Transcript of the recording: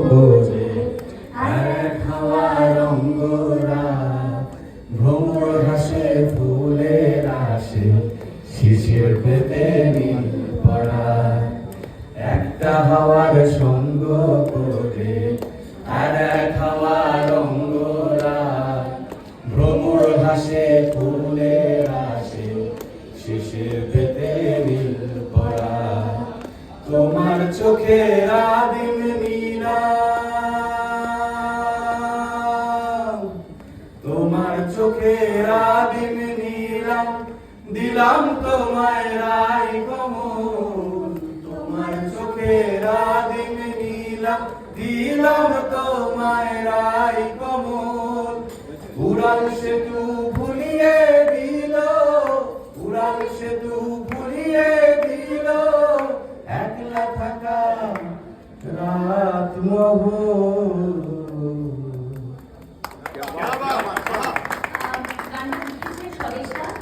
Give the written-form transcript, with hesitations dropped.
করে আর এক হাওয়ার অঙ্গরা ভ্রমর হাসে ফুলের আসে শিশির পেতে নীল পড়া একটা হাওয়ার সঙ্গ করে আর এক হাওয়ার অঙ্গরা ভ্রমর হাসে ফুলের আসে শিশির পেতে নীল পড়া তোমার চোখের আদিম নীলাম তোমার চোখের আদিম নীলাম দিলাম তোমায় রাই কমল তোমার চোখের আদিম নীলাম দিলাম তোমায় রাই কমল উড়াল সেতু ভুলিয়ে দিল উড়াল সেতু ভুলিয়ে দিল একলা থাকা রাত মহল। গানটা লিখেছে স্বদেশদা।